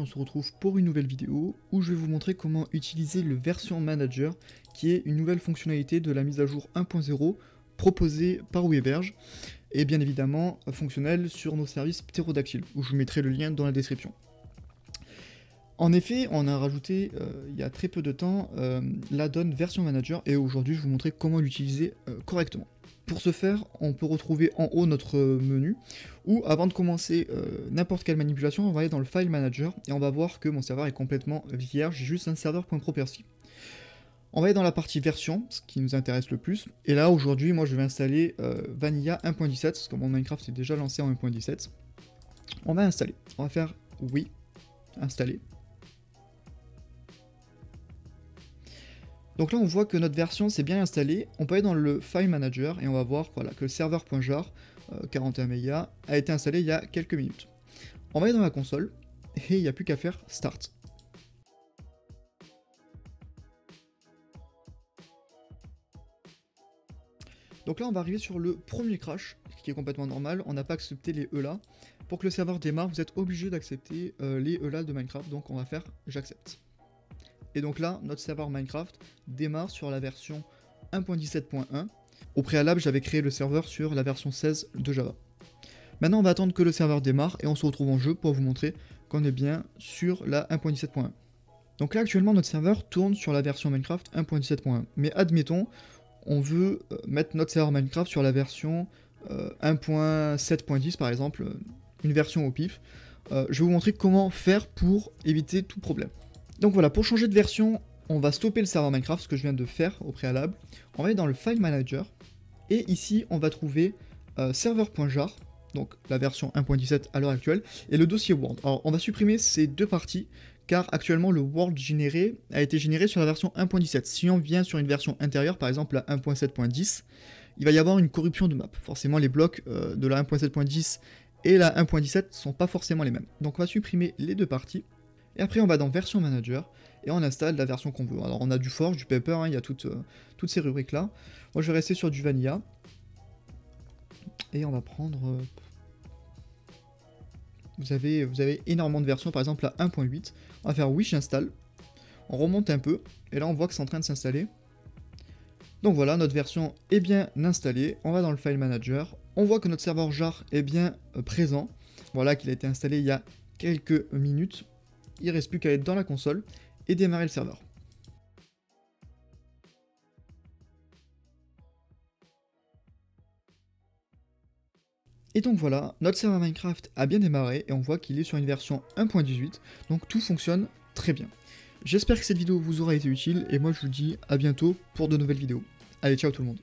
se retrouve pour une nouvelle vidéo où je vais vous montrer comment utiliser le Version Manager, qui est une nouvelle fonctionnalité de la mise à jour 1.0 proposée par Weberge, et bien évidemment fonctionnelle sur nos services ptérodactyles, où je vous mettrai le lien dans la description. En effet, on a rajouté il y a très peu de temps l'add-on Version Manager, et aujourd'hui je vais vous montrer comment l'utiliser correctement. Pour ce faire, on peut retrouver en haut notre menu, où avant de commencer n'importe quelle manipulation, on va aller dans le File Manager, et on va voir que mon serveur est complètement vierge, j'ai juste un serveur.property. On va aller dans la partie version, ce qui nous intéresse le plus, et là aujourd'hui, moi je vais installer Vanilla 1.17, parce que mon Minecraft est déjà lancé en 1.17. On va installer, on va faire oui, installer. Donc là on voit que notre version s'est bien installée, on peut aller dans le File Manager et on va voir voilà, que le serveur.jar 41 MB a été installé il y a quelques minutes. On va aller dans la console et il n'y a plus qu'à faire Start. Donc là on va arriver sur le premier crash, qui est complètement normal, on n'a pas accepté les ELA. Pour que le serveur démarre, vous êtes obligé d'accepter les ELA de Minecraft, donc on va faire j'accepte. Et donc là, notre serveur Minecraft démarre sur la version 1.17.1. Au préalable, j'avais créé le serveur sur la version 16 de Java. Maintenant, on va attendre que le serveur démarre et on se retrouve en jeu pour vous montrer qu'on est bien sur la 1.17.1. Donc là, actuellement, notre serveur tourne sur la version Minecraft 1.17.1. Mais admettons, on veut mettre notre serveur Minecraft sur la version 1.7.10 par exemple, une version au pif. Je vais vous montrer comment faire pour éviter tout problème. Donc voilà, pour changer de version, on va stopper le serveur Minecraft, ce que je viens de faire au préalable. On va aller dans le File Manager, et ici on va trouver serveur.jar, donc la version 1.17 à l'heure actuelle, et le dossier World. Alors on va supprimer ces deux parties, car actuellement le World généré a été généré sur la version 1.17. Si on vient sur une version intérieure, par exemple la 1.7.10, il va y avoir une corruption de map. Forcément les blocs de la 1.7.10 et la 1.17 ne sont pas forcément les mêmes. Donc on va supprimer les deux parties. Et après on va dans Version Manager et on installe la version qu'on veut. Alors on a du Forge, du Paper, hein, il y a toutes ces rubriques là. Moi je vais rester sur du Vanilla. Et on va prendre... Vous avez énormément de versions, par exemple la 1.8. On va faire oui j'installe. On remonte un peu et là on voit que c'est en train de s'installer. Donc voilà, notre version est bien installée. On va dans le File Manager. On voit que notre serveur jar est bien présent. Voilà qu'il a été installé il y a quelques minutes. Il ne reste plus qu'à être dans la console et démarrer le serveur. Et donc voilà, notre serveur Minecraft a bien démarré et on voit qu'il est sur une version 1.18, donc tout fonctionne très bien. J'espère que cette vidéo vous aura été utile et moi je vous dis à bientôt pour de nouvelles vidéos. Allez, ciao tout le monde.